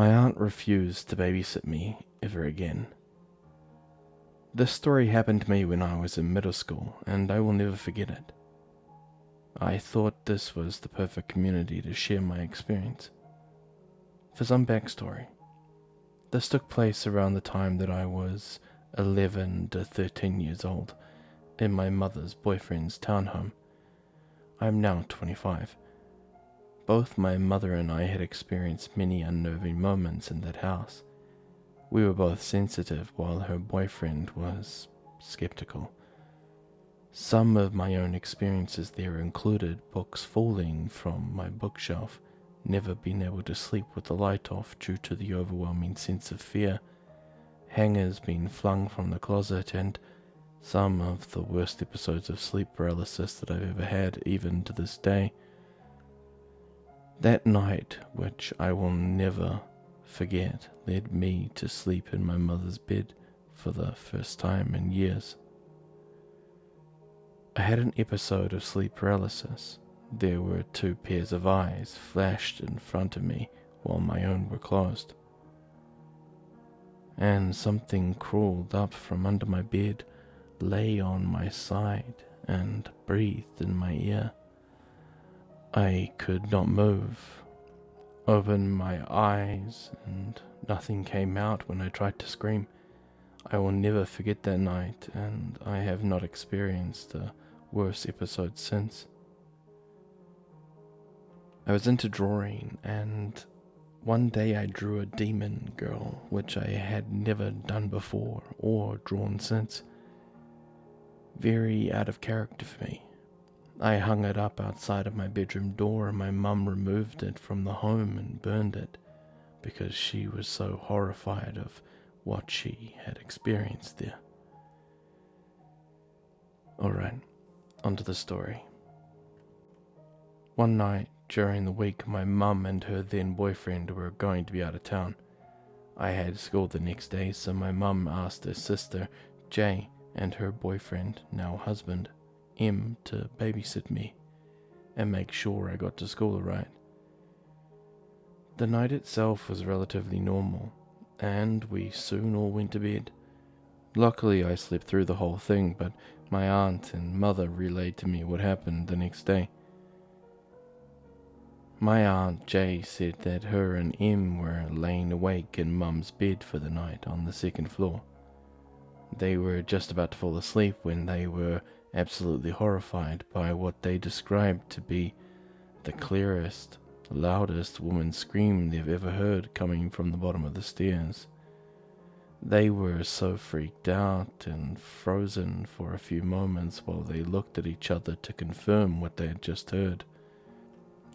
My aunt refused to babysit me ever again. This story happened to me when I was in middle school, and I will never forget it. I thought this was the perfect community to share my experience. For some backstory, this took place around the time that I was 11 to 13 years old in my mother's boyfriend's townhome. I am now 25. Both my mother and I had experienced many unnerving moments in that house. We were both sensitive while her boyfriend was skeptical. Some of my own experiences there included books falling from my bookshelf, never being able to sleep with the light off due to the overwhelming sense of fear, hangers being flung from the closet, and some of the worst episodes of sleep paralysis that I've ever had, even to this day. That night, which I will never forget, led me to sleep in my mother's bed for the first time in years. I had an episode of sleep paralysis. There were two pairs of eyes flashed in front of me while my own were closed. And something crawled up from under my bed, lay on my side, and breathed in my ear. I could not move. Opened my eyes, and nothing came out when I tried to scream. I will never forget that night, and I have not experienced a worse episode since. I was into drawing, and one day I drew a demon girl, which I had never done before or drawn since. Very out of character for me. I hung it up outside of my bedroom door, and my mum removed it from the home and burned it because she was so horrified of what she had experienced there. Alright, onto the story. One night during the week, my mum and her then boyfriend were going to be out of town. I had school the next day, so my mum asked her sister, Jay, and her boyfriend, now husband, M, to babysit me and make sure I got to school alright. The night itself was relatively normal, and we soon all went to bed. Luckily, I slept through the whole thing, but my aunt and mother relayed to me what happened the next day. My aunt Jay said that her and M were laying awake in Mum's bed for the night on the second floor. They were just about to fall asleep when they were absolutely horrified by what they described to be the clearest, loudest woman's scream they've ever heard coming from the bottom of the stairs. They were so freaked out and frozen for a few moments while they looked at each other to confirm what they had just heard.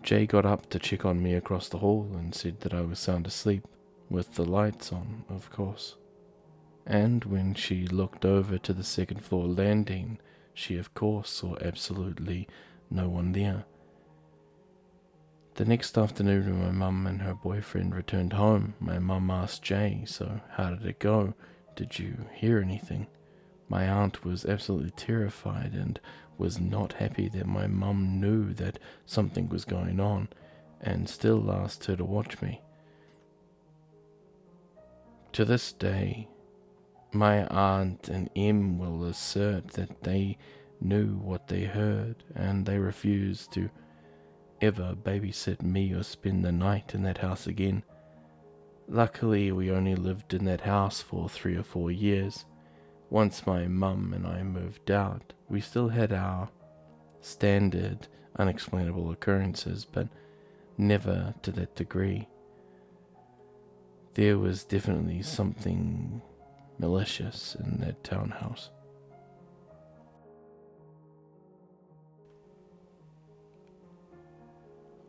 Jay got up to check on me across the hall and said that I was sound asleep, with the lights on, of course. And when she looked over to the second floor landing, she of course saw absolutely no one there. The next afternoon when my mum and her boyfriend returned home, my mum asked Jay, "So how did it go? Did you hear anything?" My aunt was absolutely terrified and was not happy that my mum knew that something was going on and still asked her to watch me. To this day, my aunt and M will assert that they knew what they heard, and they refused to ever babysit me or spend the night in that house again. Luckily, we only lived in that house for 3 or 4 years. Once my mum and I moved out, we still had our standard unexplainable occurrences, but never to that degree. There was definitely something malicious in that townhouse.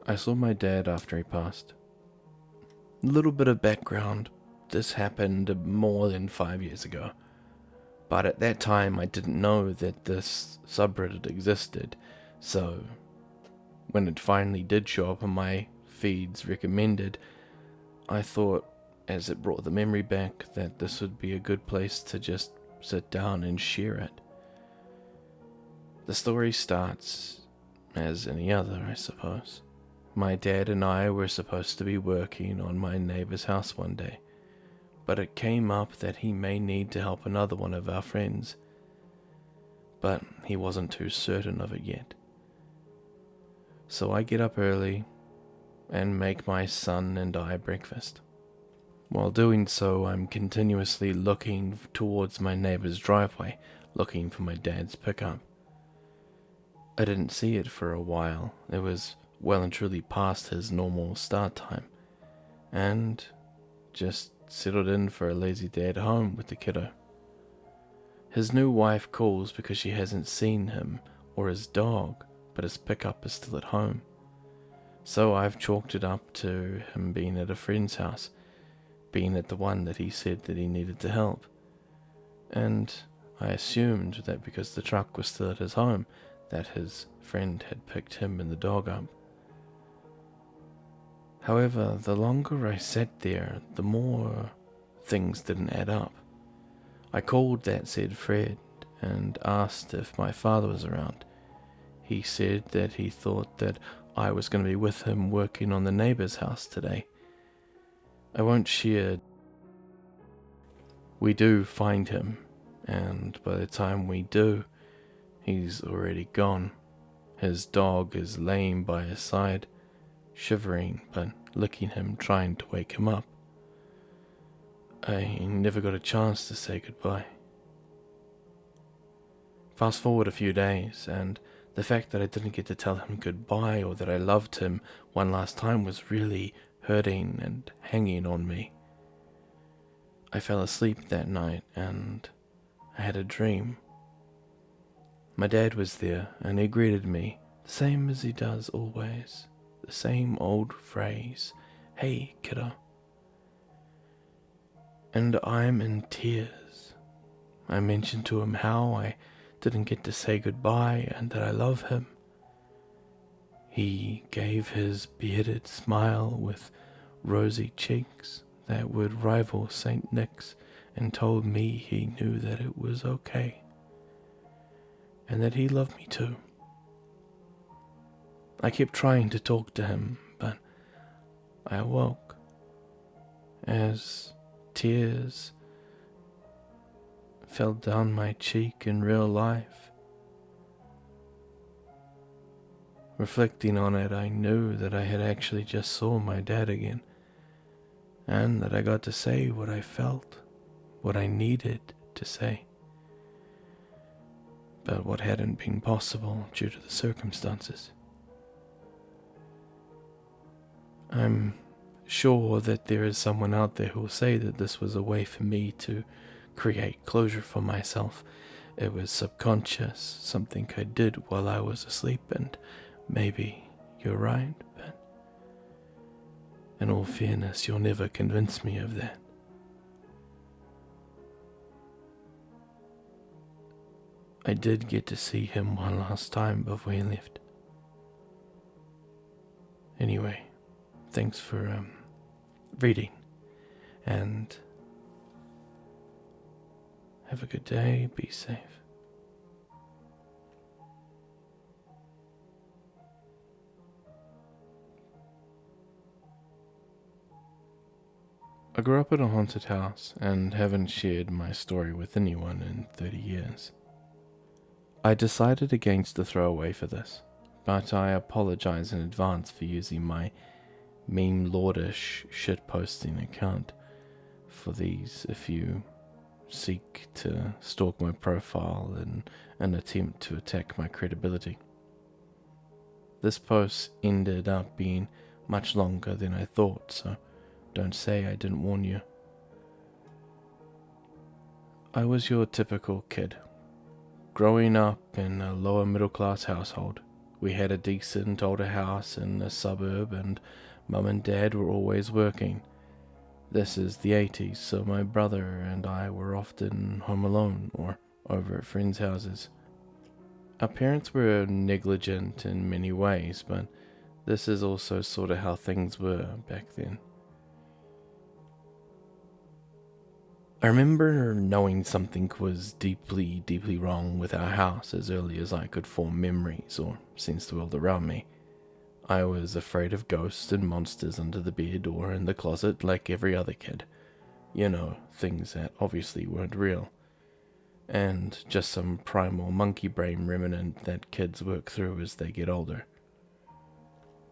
I saw my dad after he passed. A little bit of background. This happened more than 5 years ago. But at that time I didn't know that this subreddit existed, so when it finally did show up on my feeds recommended, I thought, as it brought the memory back, that this would be a good place to just sit down and share it. The story starts as any other, I suppose. My dad and I were supposed to be working on my neighbor's house one day, but it came up that he may need to help another one of our friends, but he wasn't too certain of it yet. So I get up early and make my son and I breakfast. While doing so, I'm continuously looking towards my neighbor's driveway, looking for my dad's pickup. I didn't see it for a while. It was well and truly past his normal start time, and just settled in for a lazy day at home with the kiddo. His new wife calls because she hasn't seen him or his dog, but his pickup is still at home. So I've chalked it up to him being at a friend's house, being at the one that he said that he needed to help. And I assumed that because the truck was still at his home, that his friend had picked him and the dog up. However, the longer I sat there, the more things didn't add up. I called that said Fred and asked if my father was around. He said that he thought that I was going to be with him working on the neighbor's house today. I won't share. We do find him, and by the time we do, he's already gone. His dog is laying by his side, shivering but licking him, trying to wake him up. I never got a chance to say goodbye. Fast forward a few days, and the fact that I didn't get to tell him goodbye or that I loved him one last time was really hurting and hanging on me. I fell asleep that night and I had a dream. My dad was there and he greeted me, the same as he does always, the same old phrase, "Hey, kiddo." And I'm in tears. I mentioned to him how I didn't get to say goodbye and that I love him. He gave his bearded smile with rosy cheeks that would rival St. Nick's and told me he knew that it was okay and that he loved me too. I kept trying to talk to him, but I awoke as tears fell down my cheek in real life. Reflecting on it, I knew that I had actually just saw my dad again, and that I got to say what I felt, what I needed to say, but what hadn't been possible due to the circumstances. I'm sure that there is someone out there who will say that this was a way for me to create closure for myself. It was subconscious, something I did while I was asleep, and maybe you're right, but in all fairness, you'll never convince me of that. I did get to see him one last time before he left. Anyway, thanks for reading, and have a good day, be safe. I grew up in a haunted house and haven't shared my story with anyone in 30 years. I decided against the throwaway for this, but I apologize in advance for using my meme lordish shitposting account for these if you seek to stalk my profile in an attempt to attack my credibility. This post ended up being much longer than I thought, so don't say I didn't warn you. I was your typical kid. Growing up in a lower middle class household, we had a decent older house in a suburb and Mum and Dad were always working. This is the 80s, so my brother and I were often home alone or over at friends' houses. Our parents were negligent in many ways, but this is also sort of how things were back then. I remember knowing something was deeply, deeply wrong with our house as early as I could form memories or sense the world around me. I was afraid of ghosts and monsters under the bed or in the closet like every other kid. You know, things that obviously weren't real. And just some primal monkey brain remnant that kids work through as they get older.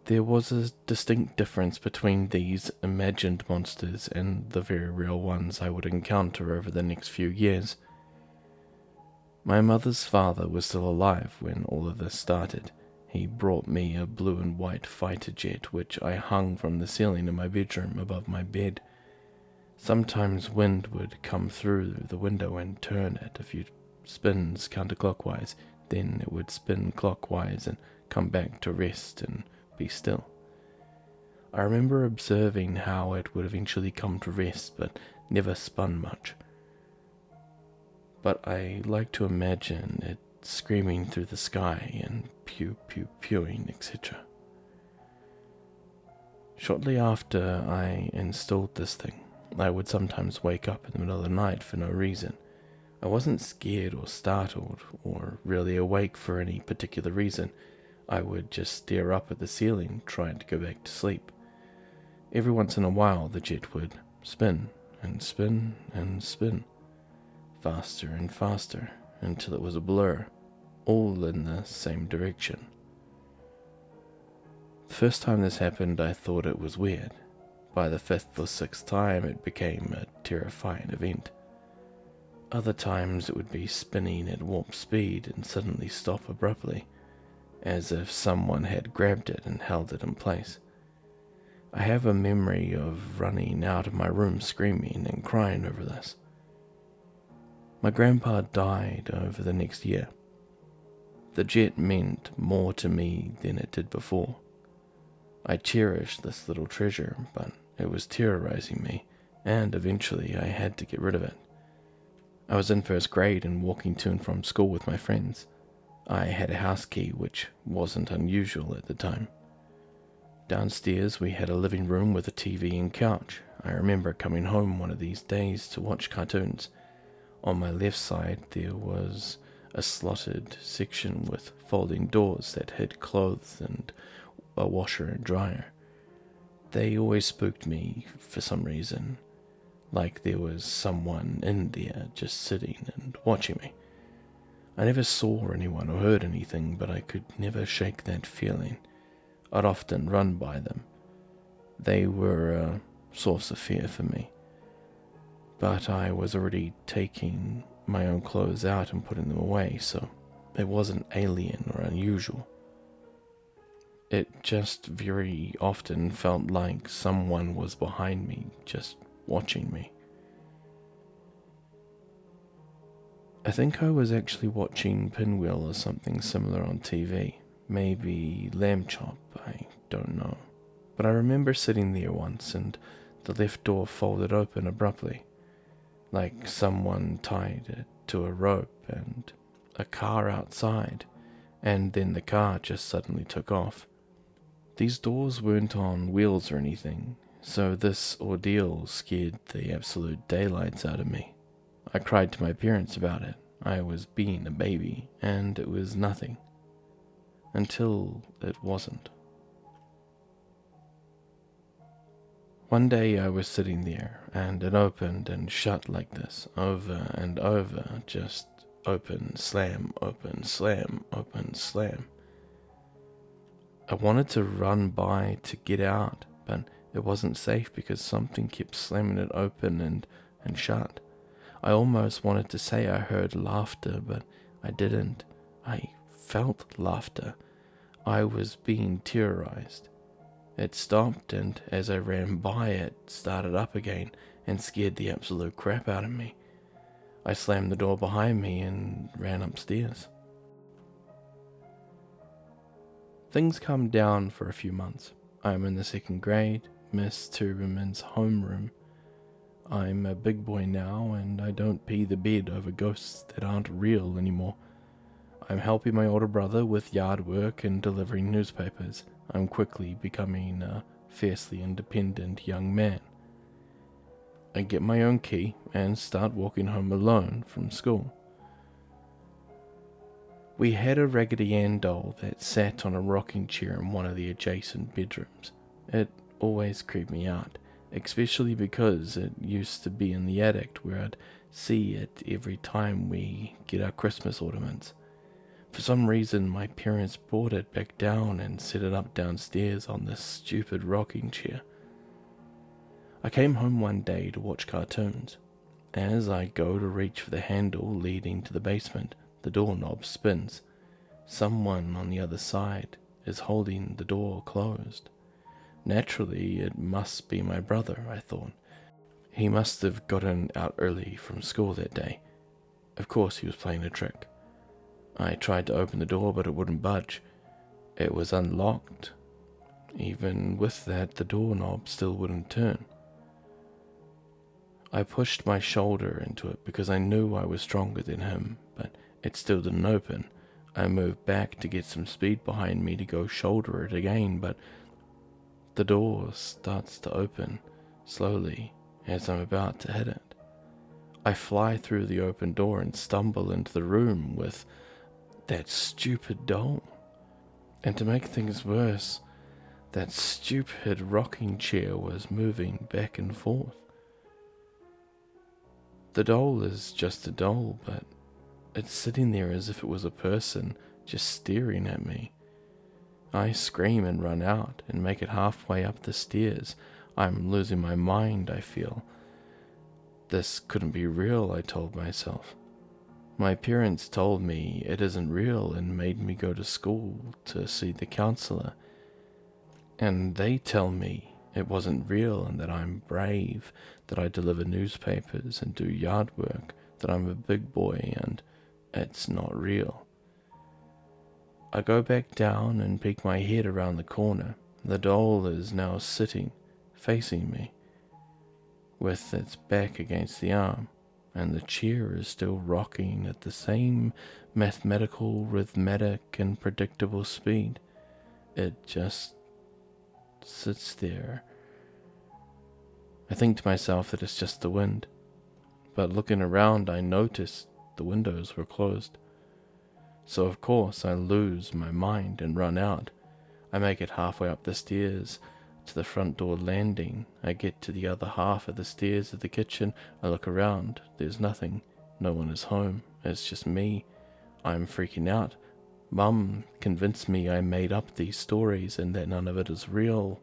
There was a distinct difference between these imagined monsters and the very real ones I would encounter over the next few years. My mother's father was still alive when all of this started. He brought me a blue and white fighter jet which I hung from the ceiling in my bedroom above my bed. Sometimes wind would come through the window and turn it a few spins counterclockwise, then it would spin clockwise and come back to rest and be still. I remember observing how it would eventually come to rest, but never spun much. But I like to imagine it screaming through the sky and pew-pew-pewing, etc. Shortly after I installed this thing, I would sometimes wake up in the middle of the night for no reason. I wasn't scared or startled or really awake for any particular reason. I would just stare up at the ceiling, trying to go back to sleep. Every once in a while, the jet would spin and spin and spin, faster and faster, until it was a blur, all in the same direction. The first time this happened, I thought it was weird. By the fifth or sixth time, it became a terrifying event. Other times, it would be spinning at warp speed and suddenly stop abruptly, as if someone had grabbed it and held it in place. I have a memory of running out of my room screaming and crying over this. My grandpa died over the next year. The jet meant more to me than it did before. I cherished this little treasure, but it was terrorizing me, and eventually I had to get rid of it. I was in first grade and walking to and from school with my friends. I had a house key, which wasn't unusual at the time. Downstairs we had a living room with a TV and couch. I remember coming home one of these days to watch cartoons. On my left side there was a slotted section with folding doors that hid clothes and a washer and dryer. They always spooked me for some reason, like there was someone in there just sitting and watching me. I never saw anyone or heard anything, but I could never shake that feeling. I'd often run by them. They were a source of fear for me. But I was already taking my own clothes out and putting them away, so it wasn't alien or unusual. It just very often felt like someone was behind me, just watching me. I think I was actually watching Pinwheel or something similar on TV. Maybe Lamb Chop, I don't know. But I remember sitting there once and the left door folded open abruptly, like someone tied it to a rope and a car outside, and then the car just suddenly took off. These doors weren't on wheels or anything, so this ordeal scared the absolute daylights out of me. I cried to my parents about it. I was being a baby, and it was nothing. Until it wasn't. One day I was sitting there, and it opened and shut like this, over and over, just open, slam, open, slam, open, slam. I wanted to run by to get out, but it wasn't safe because something kept slamming it open and shut. I almost wanted to say I heard laughter, but I didn't. I felt laughter. I was being terrorized. It stopped, and as I ran by, it started up again and scared the absolute crap out of me. I slammed the door behind me and ran upstairs. Things calmed down for a few months. I'm in the second grade, Miss Tuberman's homeroom. I'm a big boy now, and I don't pee the bed over ghosts that aren't real anymore. I'm helping my older brother with yard work and delivering newspapers. I'm quickly becoming a fiercely independent young man. I get my own key and start walking home alone from school. We had a Raggedy Ann doll that sat on a rocking chair in one of the adjacent bedrooms. It always creeped me out, especially because it used to be in the attic where I'd see it every time we get our Christmas ornaments. For some reason, my parents brought it back down and set it up downstairs on this stupid rocking chair. I came home one day to watch cartoons. As I go to reach for the handle leading to the basement, the doorknob spins. Someone on the other side is holding the door closed. Naturally, it must be my brother, I thought. He must have gotten out early from school that day. Of course he was playing a trick. I tried to open the door, but it wouldn't budge. It was unlocked. Even with that, the doorknob still wouldn't turn. I pushed my shoulder into it because I knew I was stronger than him, but it still didn't open. I moved back to get some speed behind me to go shoulder it again, but the door starts to open slowly as I'm about to hit it. I fly through the open door and stumble into the room with that stupid doll. And to make things worse, that stupid rocking chair was moving back and forth. The doll is just a doll, but it's sitting there as if it was a person, just staring at me. I scream and run out and make it halfway up the stairs. I'm losing my mind, I feel. This couldn't be real, I told myself. My parents told me it isn't real and made me go to school to see the counselor. And they tell me it wasn't real and that I'm brave, that I deliver newspapers and do yard work, that I'm a big boy and it's not real. I go back down and peek my head around the corner. The doll is now sitting, facing me, with its back against the arm, and the chair is still rocking at the same mathematical, rhythmic, and predictable speed. It just sits there. I think to myself that it's just the wind, but looking around I noticed the windows were closed. So of course I lose my mind and run out. I make it halfway up the stairs to the front door landing. I get to the other half of the stairs of the kitchen. I look around. There's nothing. No one is home. It's just me. I'm freaking out. Mum convinced me I made up these stories and that none of it is real.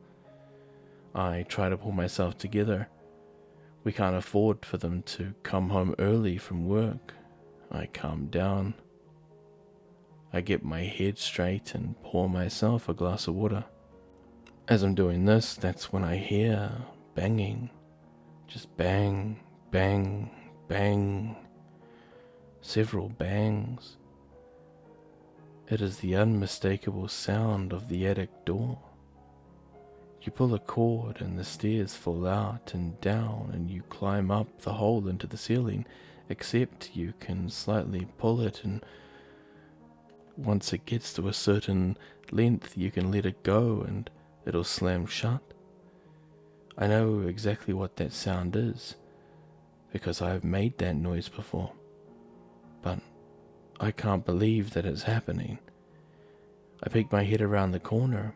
I try to pull myself together. We can't afford for them to come home early from work. I calm down. I get my head straight and pour myself a glass of water. As I'm doing this, that's when I hear banging. Just bang, bang, bang. Several bangs. It is the unmistakable sound of the attic door. You pull a cord and the stairs fall out and down and you climb up the hole into the ceiling, except you can slightly pull it, and once it gets to a certain length you can let it go and it'll slam shut. I know exactly what that sound is because I've made that noise before, but I can't believe that it's happening. I peek my head around the corner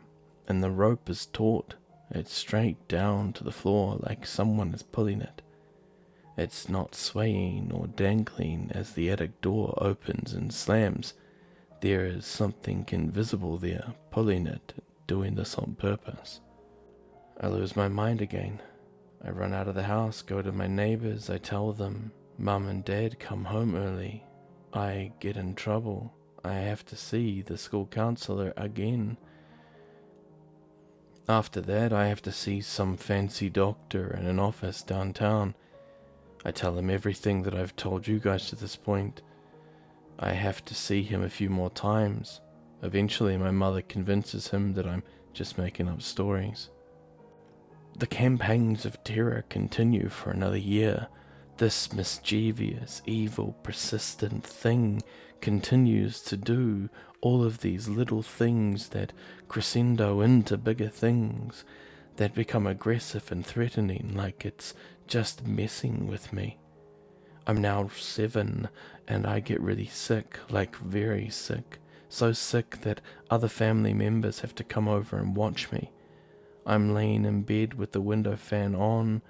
and the rope is taut. It's straight down to the floor like someone is pulling it. It's not swaying or dangling as the attic door opens and slams. There is something invisible there, pulling it, doing this on purpose. I lose my mind again. I run out of the house, go to my neighbors. I tell them, Mum and Dad come home early. I get in trouble. I have to see the school counselor again. After that, I have to see some fancy doctor in an office downtown. I tell him everything that I've told you guys to this point. I have to see him a few more times. Eventually, my mother convinces him that I'm just making up stories. The campaigns of terror continue for another year. This mischievous, evil, persistent thing continues to do all of these little things that crescendo into bigger things that become aggressive and threatening, like it's just messing with me. I'm now 7 and I get really sick, like very sick. So sick that other family members have to come over and watch me. I'm laying in bed with the window fan on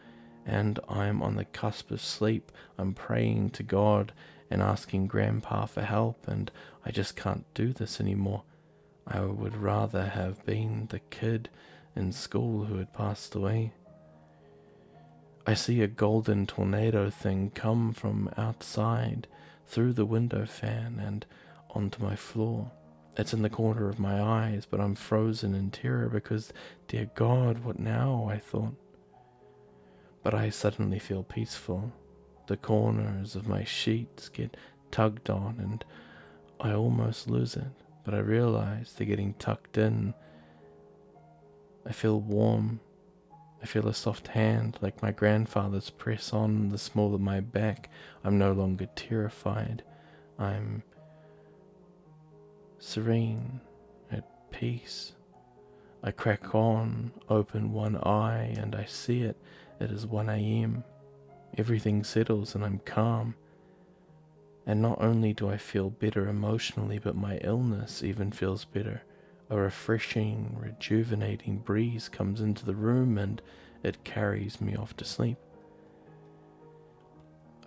and I'm on the cusp of sleep. I'm praying to God and asking Grandpa for help, and I just can't do this anymore. I would rather have been the kid in school who had passed away. I see a golden tornado thing come from outside through the window fan and onto my floor. It's in the corner of my eyes, but I'm frozen in terror because, dear God, what now? I thought. But I suddenly feel peaceful. The corners of my sheets get tugged on and I almost lose it, but I realize they're getting tucked in. I feel warm. I feel a soft hand like my grandfather's press on the small of my back. I'm no longer terrified. I'm serene, at peace. I crack on, open one eye, and I see it. It is 1 a.m. Everything settles and I'm calm. And not only do I feel better emotionally, but my illness even feels better. A refreshing, rejuvenating breeze comes into the room and it carries me off to sleep.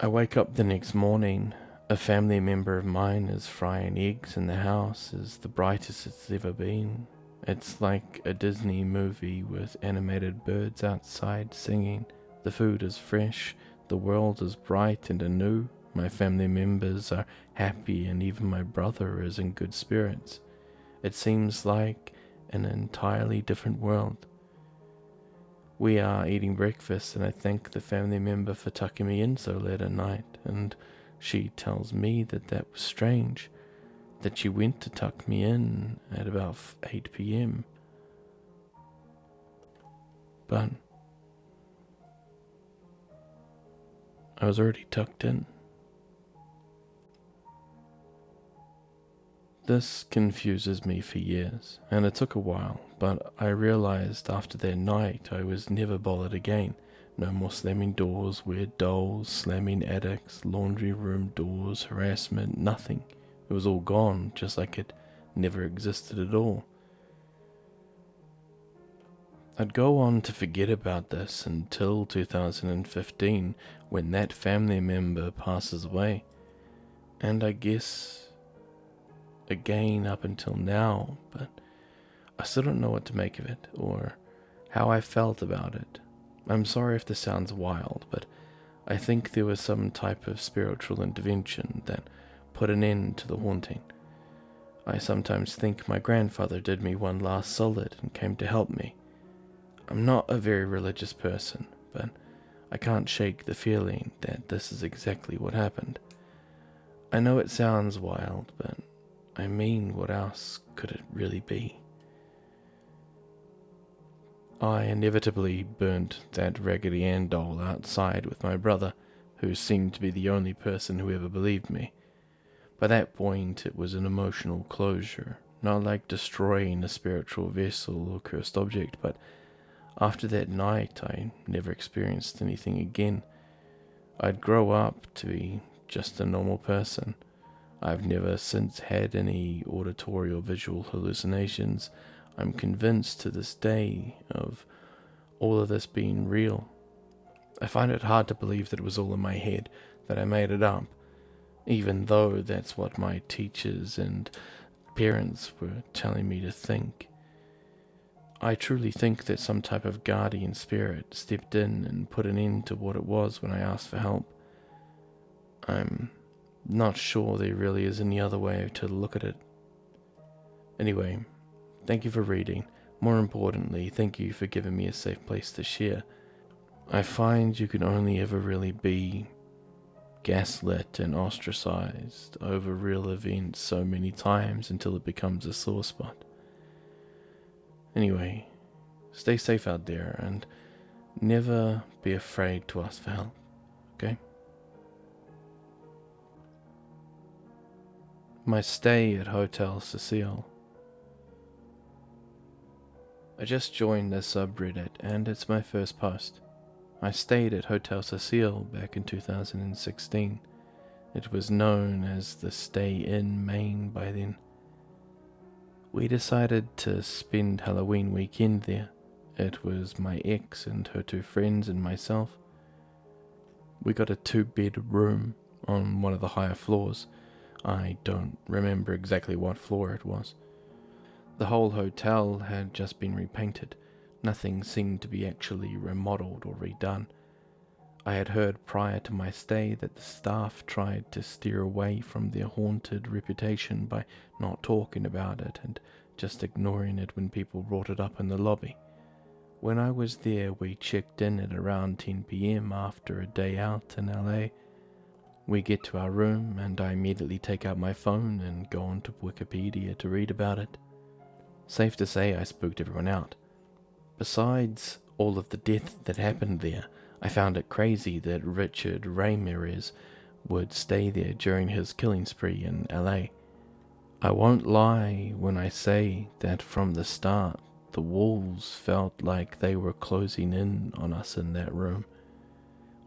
I wake up the next morning. A family member of mine is frying eggs in the house. Is the brightest it's ever been. It's like a Disney movie with animated birds outside singing. The food is fresh. The world is bright and anew. My family members are happy and even my brother is in good spirits. It seems like an entirely different world. We are eating breakfast and I thank the family member for tucking me in so late at night, and she tells me that was strange, that she went to tuck me in at about 8 p.m. But I was already tucked in. This confuses me for years, and it took a while, but I realized after that night I was never bothered again. No more slamming doors, weird dolls, slamming attics, laundry room doors, harassment, nothing. It was all gone, just like it never existed at all. I'd go on to forget about this until 2015, when that family member passes away. And I guess again up until now, but I still don't know what to make of it, or how I felt about it. I'm sorry if this sounds wild, but I think there was some type of spiritual intervention that put an end to the haunting. I sometimes think my grandfather did me one last solid and came to help me. I'm not a very religious person, but I can't shake the feeling that this is exactly what happened. I know it sounds wild, but I mean, what else could it really be? I inevitably burnt that Raggedy Ann doll outside with my brother, who seemed to be the only person who ever believed me. By that point, it was an emotional closure, not like destroying a spiritual vessel or cursed object, but after that night, I never experienced anything again. I'd grow up to be just a normal person. I've never since had any auditory or visual hallucinations. I'm convinced to this day of all of this being real. I find it hard to believe that it was all in my head, that I made it up, even though that's what my teachers and parents were telling me to think. I truly think that some type of guardian spirit stepped in and put an end to what it was when I asked for help. I'm not sure there really is any other way to look at it. Anyway, thank you for reading. More importantly, thank you for giving me a safe place to share. I find you can only ever really be gaslit and ostracized over real events so many times until it becomes a sore spot. Anyway, stay safe out there and never be afraid to ask for help, okay? My stay at Hotel Cecile. I just joined this subreddit and it's my first post. I stayed at Hotel Cecile back in 2016. It was known as the Stay Inn Maine by then. We decided to spend Halloween weekend there. It was my ex and her two friends and myself. We got a 2-bed room on one of the higher floors. I don't remember exactly what floor it was. The whole hotel had just been repainted. Nothing seemed to be actually remodeled or redone. I had heard prior to my stay that the staff tried to steer away from their haunted reputation by not talking about it and just ignoring it when people brought it up in the lobby. When I was there, we checked in at around 10 p.m. after a day out in LA. We get to our room and I immediately take out my phone and go onto Wikipedia to read about it. Safe to say I spooked everyone out. Besides all of the death that happened there, I found it crazy that Richard Ramirez would stay there during his killing spree in LA. I won't lie when I say that from the start, the walls felt like they were closing in on us in that room.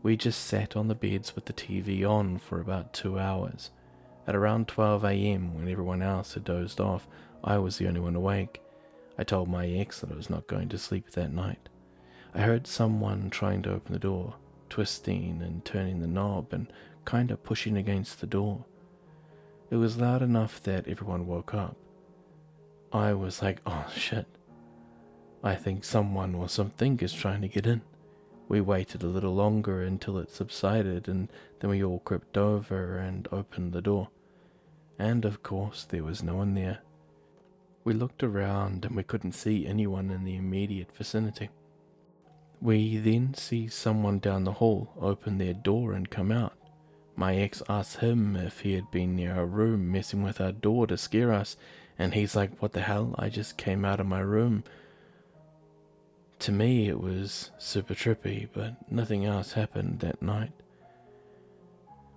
We just sat on the beds with the TV on for about 2 hours. At around 12 a.m, when everyone else had dozed off, I was the only one awake. I told my ex that I was not going to sleep that night. I heard someone trying to open the door, twisting and turning the knob and kind of pushing against the door. It was loud enough that everyone woke up. I was like, oh shit. I think someone or something is trying to get in. We waited a little longer until it subsided, and then we all crept over and opened the door. And of course, there was no one there. We looked around and we couldn't see anyone in the immediate vicinity. We then see someone down the hall open their door and come out. My ex asked him if he had been near our room messing with our door to scare us, and he's like, what the hell, I just came out of my room. To me it was super trippy, but nothing else happened that night.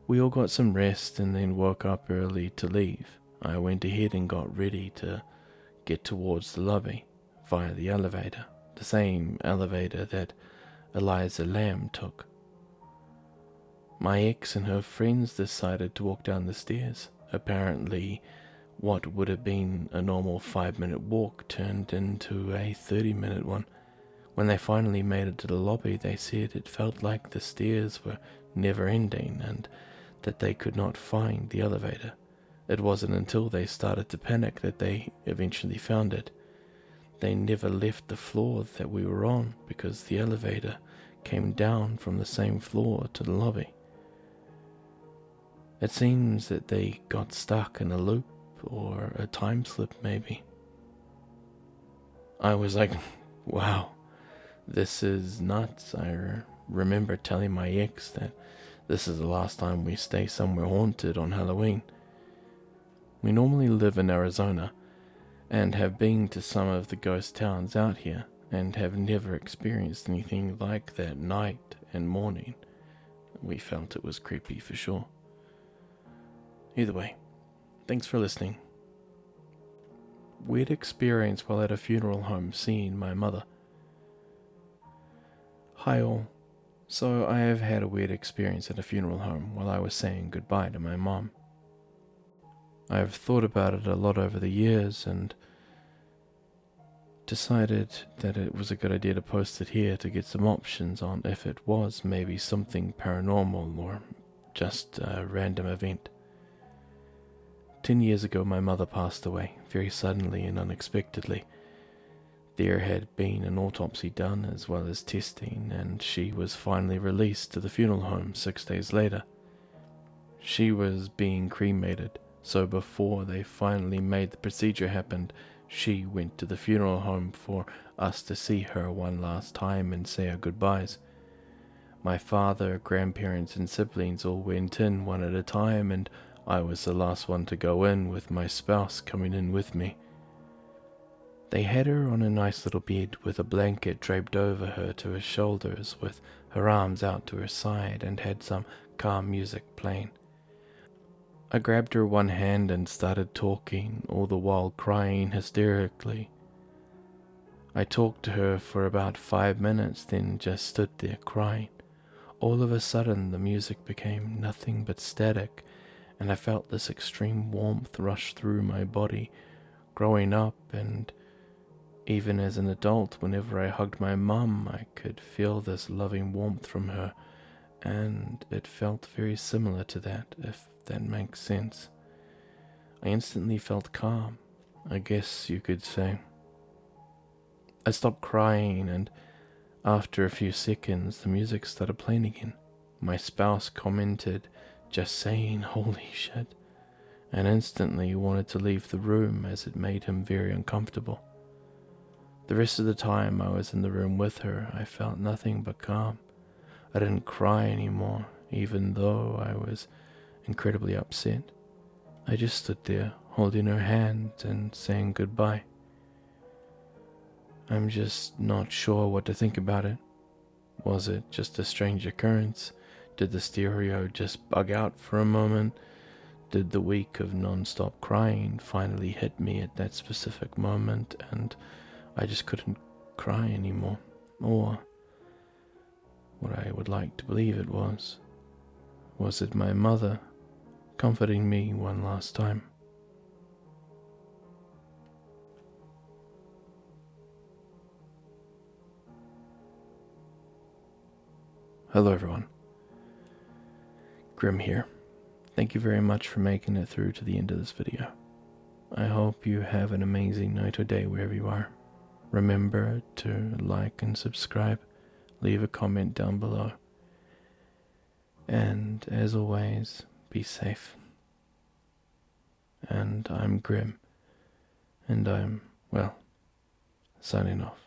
We all got some rest and then woke up early to leave. I went ahead and got ready to get towards the lobby via the elevator, the same elevator that Eliza Lamb took. My ex and her friends decided to walk down the stairs. Apparently, what would have been a normal 5-minute walk turned into a 30-minute one. When they finally made it to the lobby, they said it felt like the stairs were never ending and that they could not find the elevator. It wasn't until they started to panic that they eventually found it. They never left the floor that we were on because the elevator came down from the same floor to the lobby. It seems that they got stuck in a loop or a time slip maybe. I was like, wow, this is nuts. I remember telling my ex that this is the last time we stay somewhere haunted on Halloween. We normally live in Arizona and have been to some of the ghost towns out here and have never experienced anything like that night and morning. We felt it was creepy for sure. Either way, thanks for listening. Weird experience while at a funeral home seeing my mother. Hi all. So I have had a weird experience at a funeral home while I was saying goodbye to my mom. I have thought about it a lot over the years and decided that it was a good idea to post it here to get some options on if it was maybe something paranormal or just a random event. 10 years ago my mother passed away, very suddenly and unexpectedly. There had been an autopsy done as well as testing, and she was finally released to the funeral home 6 days later. She was being cremated, so before they finally made the procedure happen, she went to the funeral home for us to see her one last time and say our goodbyes. My father, grandparents and siblings all went in one at a time, and I was the last one to go in with my spouse coming in with me. They had her on a nice little bed with a blanket draped over her to her shoulders with her arms out to her side and had some calm music playing. I grabbed her one hand and started talking, all the while crying hysterically. I talked to her for about 5 minutes, then just stood there crying. All of a sudden, the music became nothing but static, and I felt this extreme warmth rush through my body. Growing up, and even as an adult, whenever I hugged my mum, I could feel this loving warmth from her, and it felt very similar to that, if that makes sense. I instantly felt calm, I guess you could say. I stopped crying, and after a few seconds, the music started playing again. My spouse commented, just saying, "Holy shit," and instantly wanted to leave the room as it made him very uncomfortable. The rest of the time I was in the room with her, I felt nothing but calm. I didn't cry anymore, even though I was incredibly upset. I just stood there, holding her hand and saying goodbye. I'm just not sure what to think about it. Was it just a strange occurrence? Did the stereo just bug out for a moment? Did the week of non-stop crying finally hit me at that specific moment and I just couldn't cry anymore? Or what I would like to believe it was it my mother comforting me one last time? Hello everyone, Grimm here. Thank you very much for making it through to the end of this video. I hope you have an amazing night or day wherever you are. Remember to like and subscribe, leave a comment down below, and as always, be safe. And I'm Grimm, and I'm, well, signing off.